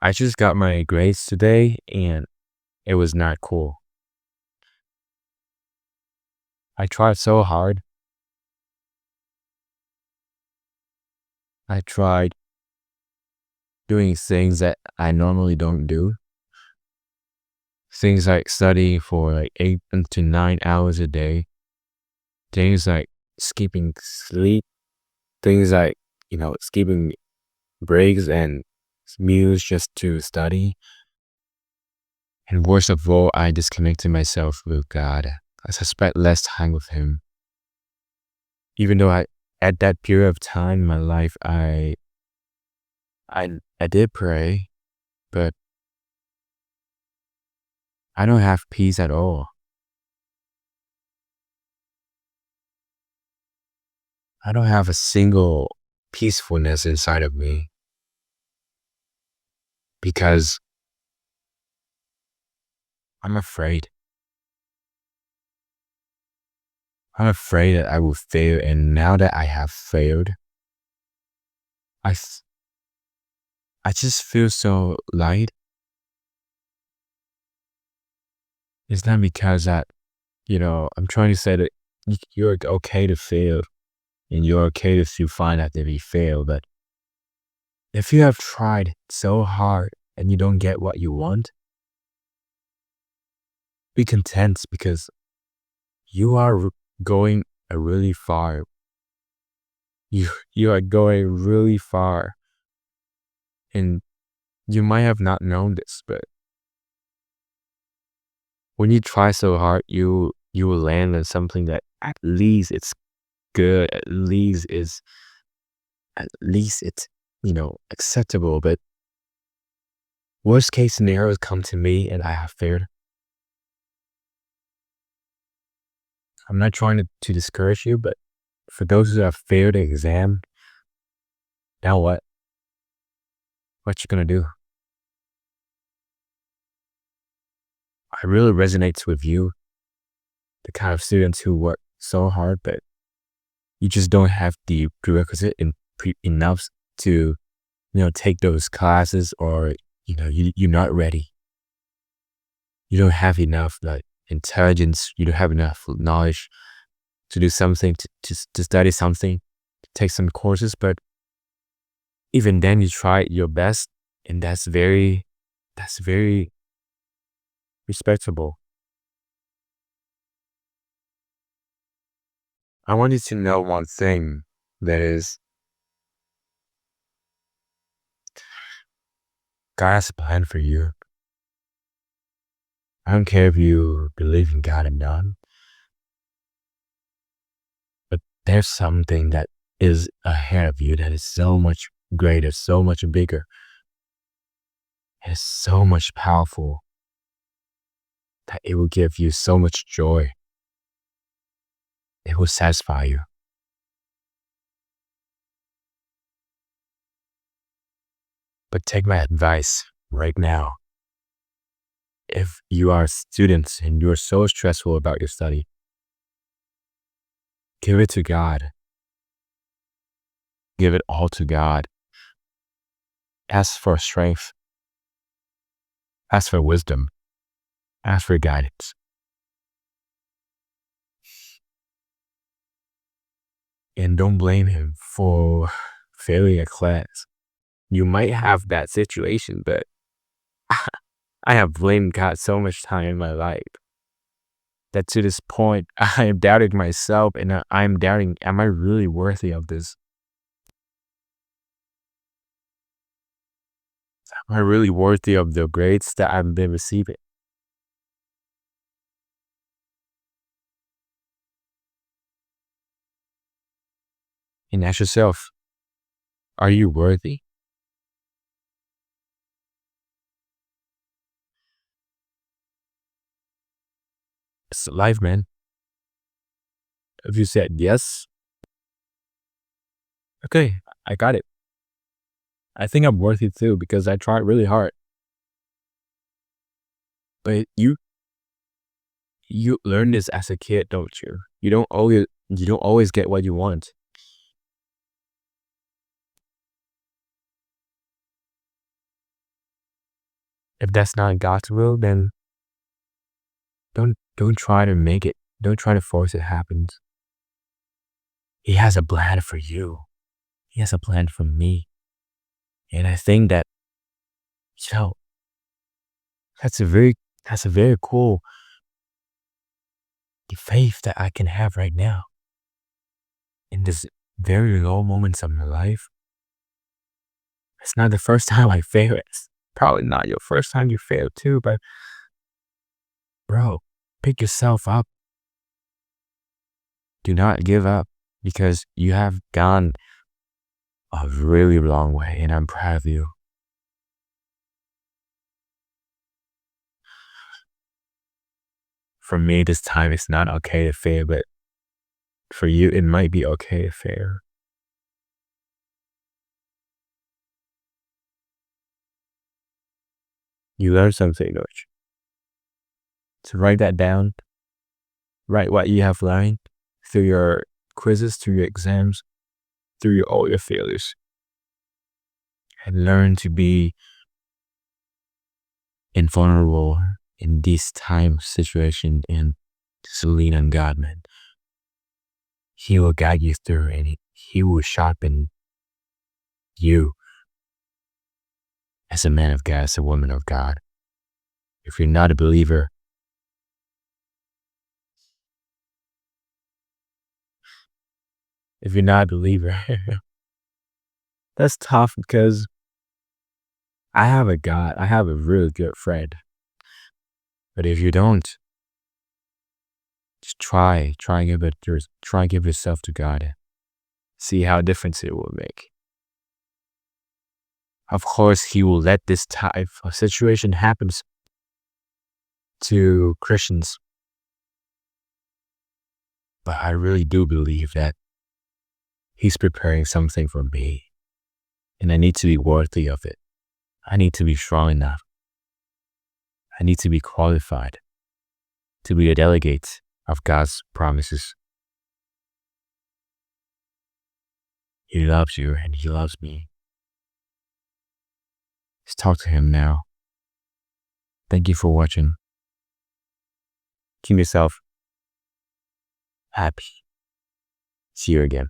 I just got my grades today and it was not cool. I tried so hard. I tried doing things that I normally don't do. Things like studying for like 8 to 9 hours a day. Things like skipping sleep. Things like, skipping breaks and meals just to study. And worst of all, I disconnected myself with God. I spent less time with Him. Even though at that period of time in my life, I did pray, but I don't have peace at all. I don't have a single peacefulness inside of me because I'm afraid. I'm afraid that I will fail. And now that I have failed, I, f- I just feel so light. It's not because that, I'm trying to say that you're okay to fail and you're okay if you find out that you fail. But if you have tried so hard and you don't get what you want, be content because you are going a really far. You are going really far, and you might have not known this, but when you try so hard, you will land on something that at least it's good, at least it's acceptable. But worst case scenarios come to me, and I have failed. I'm not trying to discourage you, but for those who have failed the exam, now what? What you gonna do? I really resonates with you, the kind of students who work so hard, but you just don't have the prerequisite enough to, take those classes, or, you're not ready. You don't have enough like intelligence. You don't have enough knowledge to do something, to study something, to take some courses. But even then, you try your best, and that's very respectable. I want you to know one thing, that is, God has a plan for you. I don't care if you believe in God or not, but there's something that is ahead of you that is so much greater, so much bigger, and so much powerful, that it will give you so much joy. It will satisfy you. But take my advice right now. If you are a student and you're so stressful about your study, give it to God. Give it all to God. Ask for strength. Ask for wisdom. Ask for guidance. And don't blame Him for failing a class. You might have that situation, but I have blamed God so much time in my life that to this point, I am doubting myself, and I'm doubting, am I really worthy of this? Am I really worthy of the grades that I've been receiving? And ask yourself, are you worthy? It's life, man. If you said yes, okay, I got it. I think I'm worthy too because I tried really hard. But you learn this as a kid, don't you? You don't always get what you want. If that's not God's will, then don't try to make it. Don't try to force it happens. He has a plan for you. He has a plan for me. And I think that, you know, that's a very cool faith that I can have right now. In this very low moments of my life. It's not the first time I fail. It's probably not your first time you fail too, but bro, pick yourself up. Do not give up because you have gone a really long way and I'm proud of you. For me, this time it's not okay to fail, but for you, it might be okay to fail. You learn something, don't you? So write that down. Write what you have learned through your quizzes, through your exams, through all your failures. And learn to be invulnerable in this time situation and just lean on God, man. He will guide you through and he will sharpen you as a man of God, as a woman of God. If you're not a believer, that's tough because I have a God. I have a really good friend. But if you don't, just try and give yourself to God. See how difference it will make. Of course, he will let this type of situation happens to Christians. But I really do believe that he's preparing something for me. And I need to be worthy of it. I need to be strong enough. I need to be qualified to be a delegate of God's promises. He loves you and he loves me. Just talk to him now. Thank you for watching. Keep yourself happy. See you again.